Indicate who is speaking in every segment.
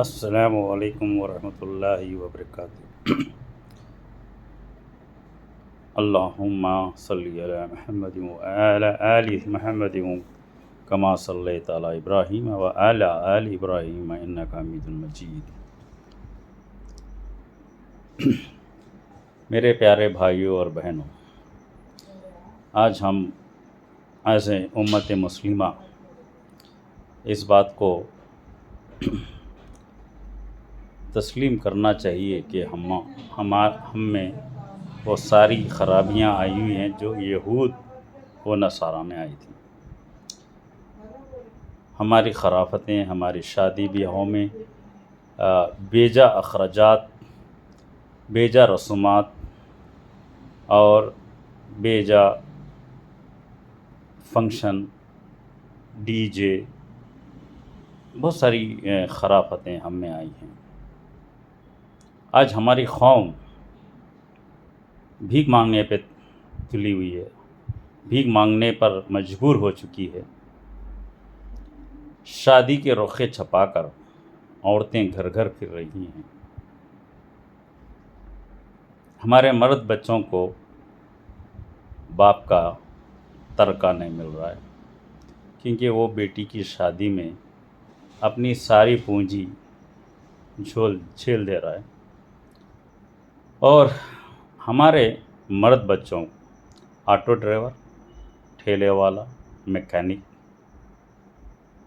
Speaker 1: السلام علیکم ورحمۃ اللہ وبرکاتہ۔ اللہم صلی علی محمد وعلی آل محمد کما صلیت علی ابراہیم وعلی آل ابراہیم انک حمید مجید۔ میرے پیارے بھائیوں اور بہنوں، آج ہم ایز اے امت مسلمہ اس بات کو تسلیم کرنا چاہیے کہ ہم میں وہ ساری خرابیاں آئی ہوئی ہیں جو یہود و نصارہ میں آئی تھیں۔ ہماری خرافتیں، ہماری شادی بیاہوں میں بیجا اخراجات، بیجا رسومات اور بیجا فنکشن، ڈی جے، بہت ساری خرافتیں ہم میں آئی ہیں۔ آج ہماری قوم بھیک مانگنے پہ تلی ہوئی ہے، بھیک مانگنے پر مجبور ہو چکی ہے۔ شادی کے رخے چھپا کر عورتیں گھر گھر پھر رہی ہیں۔ ہمارے مرد بچوں کو باپ کا ترکہ نہیں مل رہا ہے، کیونکہ وہ بیٹی کی شادی میں اپنی ساری پونجی جھیل دے رہا ہے، اور ہمارے مرد بچوں آٹو ڈرائیور، ٹھیلے والا، میکینک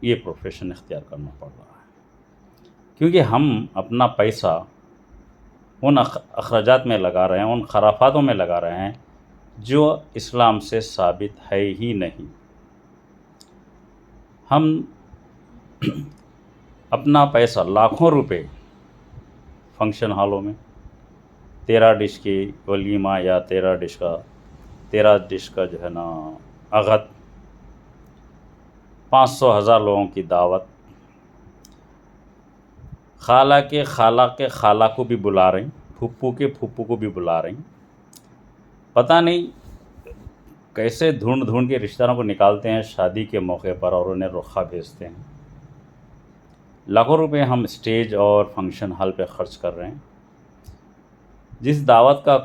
Speaker 1: یہ پروفیشن اختیار کرنا پڑ رہا ہے، کیونکہ ہم اپنا پیسہ ان اخراجات میں لگا رہے ہیں، ان خرافاتوں میں لگا رہے ہیں جو اسلام سے ثابت ہے ہی نہیں۔ ہم اپنا پیسہ لاکھوں روپے فنکشن ہالوں میں 13 ڈش کی ولیمہ یا 13 ڈش کا جو ہے نا اغت، 500,000 لوگوں کی دعوت، خالہ کے خالہ کو بھی بلا رہی، پھپھو کے پھپھو کو بھی بلا رہی۔ پتہ نہیں کیسے ڈھونڈ کے رشتہ داروں کو نکالتے ہیں شادی کے موقع پر اور انہیں رخہ بھیجتے ہیں۔ لاکھوں روپے ہم اسٹیج اور فنکشن ہال پہ خرچ کر رہے ہیں۔ جس دعوت کا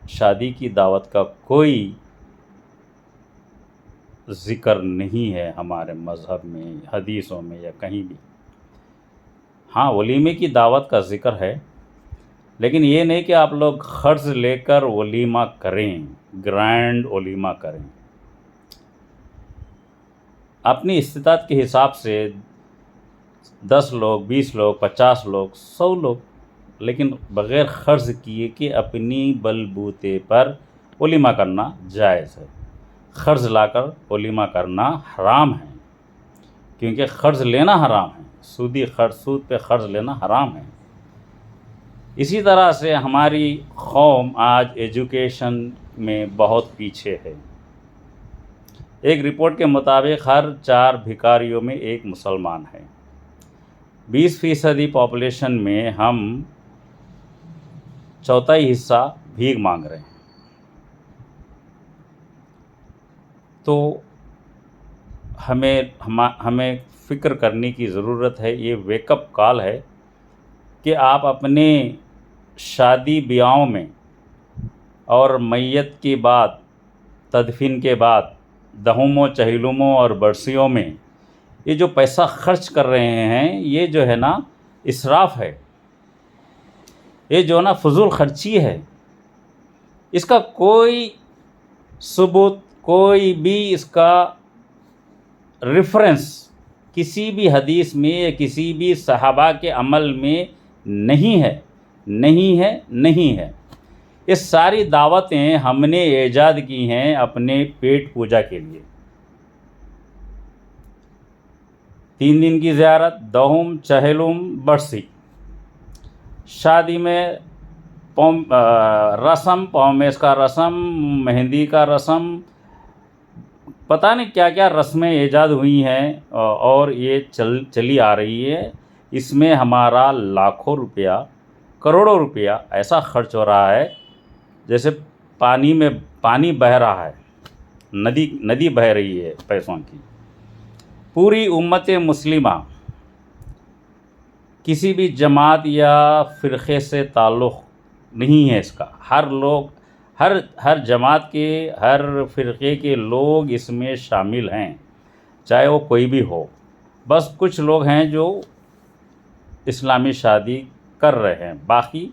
Speaker 1: شادی کی دعوت کا کوئی ذکر نہیں ہے ہمارے مذہب میں، حدیثوں میں یا کہیں بھی۔ ہاں، ولیمے کی دعوت کا ذکر ہے، لیکن یہ نہیں کہ آپ لوگ قرض لے کر ولیمہ کریں، گرینڈ ولیمہ کریں۔ اپنی استطاعت کے حساب سے 10 لوگ، 20 لوگ، 50 لوگ، 100 لوگ، لیکن بغیر قرض کیے کہ اپنی بل بوتے پر ولیمہ کرنا جائز ہے۔ قرض لا کر ولیمہ کرنا حرام ہے، کیونکہ قرض لینا حرام ہے، سود پہ قرض لینا حرام ہے۔ اسی طرح سے ہماری قوم آج ایجوکیشن میں بہت پیچھے ہے۔ ایک رپورٹ کے مطابق ہر 4 بھکاریوں میں ایک مسلمان ہے۔ 20% پاپولیشن میں ہم چوتھائی حصہ بھیک مانگ رہے ہیں۔ تو ہمیں فکر کرنے کی ضرورت ہے، یہ ویک اپ کال ہے کہ آپ اپنے شادی بیاہوں میں اور میت کے بعد، تدفین کے بعد، دہوموں، چہلموں اور برسیوں میں یہ جو پیسہ خرچ کر رہے ہیں، یہ جو ہے نا اسراف ہے، یہ جو نا فضول خرچی ہے۔ اس کا کوئی ثبوت، کوئی بھی اس کا ریفرنس کسی بھی حدیث میں یا کسی بھی صحابہ کے عمل میں نہیں ہے۔ یہ ساری دعوتیں ہم نے ایجاد کی ہیں اپنے پیٹ پوجا کے لیے۔ 3 دن کی زیارت، دہم، چہلم، برسی، شادی میں رسم، پومیز کا رسم، مہندی کا رسم، پتہ نہیں کیا کیا رسمیں ایجاد ہوئی ہیں اور یہ چلی آ رہی ہے۔ اس میں ہمارا لاکھوں روپیہ، کروڑوں روپیہ ایسا خرچ ہو رہا ہے جیسے پانی بہہ رہا ہے، ندی بہہ رہی ہے پیسوں کی۔ پوری امت مسلمہ کسی بھی جماعت یا فرقے سے تعلق نہیں ہے اس کا. ہر جماعت کے، ہر فرقے کے لوگ اس میں شامل ہیں، چاہے وہ کوئی بھی ہو. بس کچھ لوگ ہیں جو اسلامی شادی کر رہے ہیں، باقی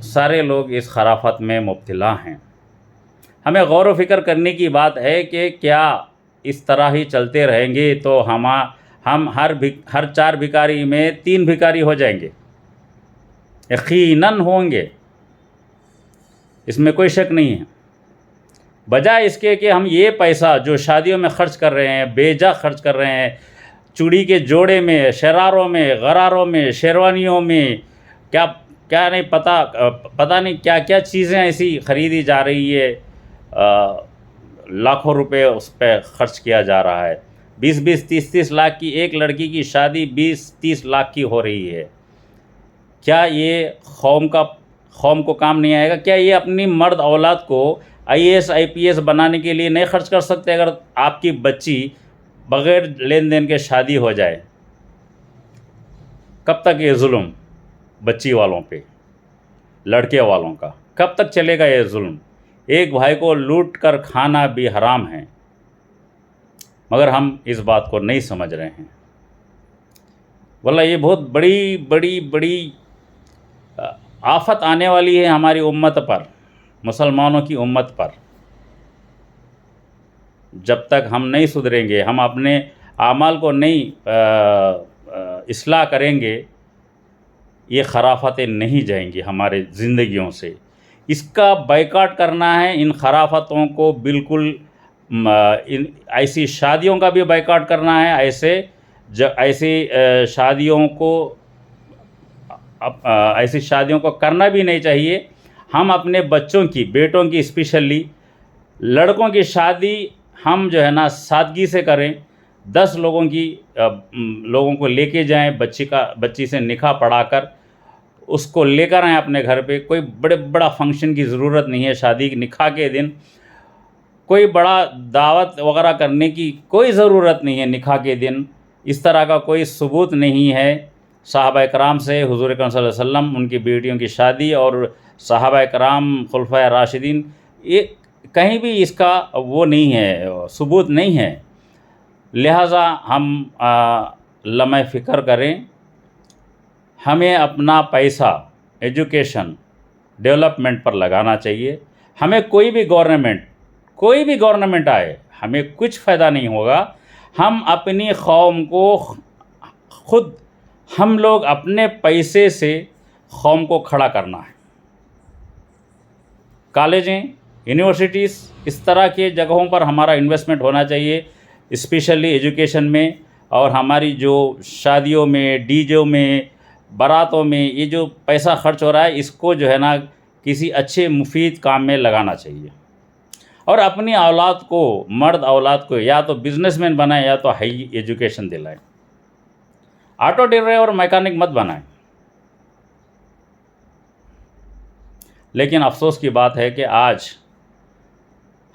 Speaker 1: سارے لوگ اس خرافت میں مبتلا ہیں. ہمیں غور و فکر کرنے کی بات ہے کہ کیا اس طرح ہی چلتے رہیں گے تو ہم ہر 4 بھکاری میں 3 بھکاری ہو جائیں گے، یقیناً ہوں گے، اس میں کوئی شک نہیں ہے. بجائے اس کے کہ ہم یہ پیسہ جو شادیوں میں خرچ کر رہے ہیں، بے جا خرچ کر رہے ہیں، چوڑی کے جوڑے میں، شراروں میں، غراروں میں، شیروانیوں میں، کیا نہیں پتہ نہیں کیا کیا چیزیں ایسی خریدی جا رہی ہے، لاکھوں روپے اس پہ خرچ کیا جا رہا ہے. 20 30 لاکھ کی ایک لڑکی کی شادی 20 30 لاکھ کی ہو رہی ہے. کیا یہ قوم کو کام نہیں آئے گا؟ کیا یہ اپنی مرد اولاد کو IAS IPS بنانے کے لیے نہیں خرچ کر سکتے اگر آپ کی بچی بغیر لین دین کے شادی ہو جائے؟ کب تک یہ ظلم بچی والوں پہ، لڑکے والوں کا کب تک چلے گا یہ ظلم؟ ایک بھائی کو لوٹ کر کھانا بھی حرام ہے، مگر ہم اس بات کو نہیں سمجھ رہے ہیں. واللہ یہ بہت بڑی آفت آنے والی ہے ہماری امت پر، مسلمانوں کی امت پر. جب تک ہم نہیں سدھریں گے، ہم اپنے اعمال کو نہیں اصلاح کریں گے، یہ خرافتیں نہیں جائیں گی ہمارے زندگیوں سے. اس کا بائیکاٹ کرنا ہے، ان خرافتوں کو بالکل. ایسی شادیوں کا بھی بائیکاٹ کرنا ہے، ایسی شادیوں کو کرنا بھی نہیں چاہیے. ہم اپنے بچوں کی، بیٹوں کی، اسپیشلی لڑکوں کی شادی ہم جو ہے نا سادگی سے کریں. 10 لوگوں کو لے کے جائیں، بچی سے نکاح پڑھا کر اس کو لے کر آئیں اپنے گھر پہ. کوئی بڑا فنکشن کی ضرورت نہیں ہے. شادی نکاح کے دن کوئی بڑا دعوت وغیرہ کرنے کی کوئی ضرورت نہیں ہے. نکاح کے دن اس طرح کا کوئی ثبوت نہیں ہے صحابہ کرام سے. حضور اکرم صلی اللہ علیہ وسلم، ان کی بیٹیوں کی شادی اور صحابہ کرام خلفائے راشدین، یہ کہیں بھی اس کا وہ نہیں ہے، ثبوت نہیں ہے. لہٰذا ہم لمحہ فکر کریں. ہمیں اپنا پیسہ ایجوکیشن ڈیولپمنٹ پر لگانا چاہیے. ہمیں کوئی بھی گورنمنٹ آئے، ہمیں کچھ فائدہ نہیں ہوگا. ہم اپنی قوم کو ہم لوگ اپنے پیسے سے قوم کو کھڑا کرنا ہے. کالجیں، یونیورسٹیز، اس طرح کے جگہوں پر ہمارا انویسٹمنٹ ہونا چاہیے، اسپیشلی ایجوکیشن میں. اور ہماری جو شادیوں میں، ڈی جے میں، باراتوں میں یہ جو پیسہ خرچ ہو رہا ہے، اس کو جو ہے نا کسی اچھے مفید کام میں لگانا چاہیے. اور اپنی اولاد کو، مرد اولاد کو یا تو بزنس مین بنائیں یا تو ہائی ایجوکیشن دلائیں. آٹو ڈرائیور اور میکینک مت بنائیں. لیکن افسوس کی بات ہے کہ آج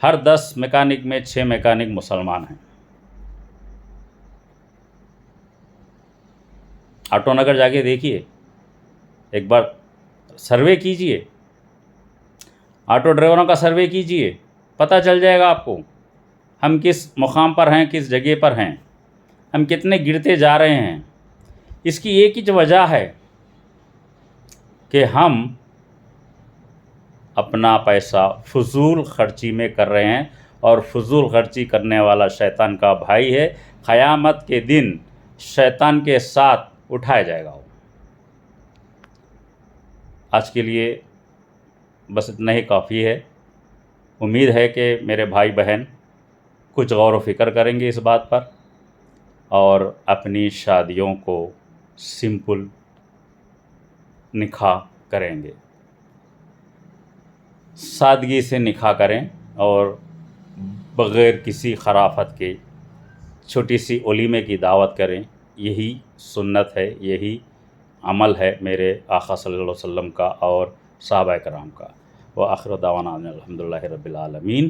Speaker 1: ہر 10 میکینک میں 6 میکینک مسلمان ہیں. آٹو نگر جا کے دیکھیے، ایک بار سروے کیجئے، آٹو ڈرائیوروں کا سروے کیجئے، پتہ چل جائے گا آپ کو ہم کس مقام پر ہیں، کس جگہ پر ہیں، ہم کتنے گرتے جا رہے ہیں. اس کی ایک ہی وجہ ہے کہ ہم اپنا پیسہ فضول خرچی میں کر رہے ہیں، اور فضول خرچی کرنے والا شیطان کا بھائی ہے. قیامت کے دن شیطان کے ساتھ اٹھایا جائے گا. آج کے لیے بس اتنا ہی کافی ہے. امید ہے کہ میرے بھائی بہن کچھ غور و فکر کریں گے اس بات پر، اور اپنی شادیوں کو سمپل نکاح کریں گے، سادگی سے نکاح کریں، اور بغیر کسی خرافت کے چھوٹی سی ولیمے کی دعوت کریں. یہی سنت ہے، یہی عمل ہے میرے آقا صلی اللہ علیہ وسلم کا اور صحابہ کرام کا. وآخر دعوانا الحمدللہ رب العالمین.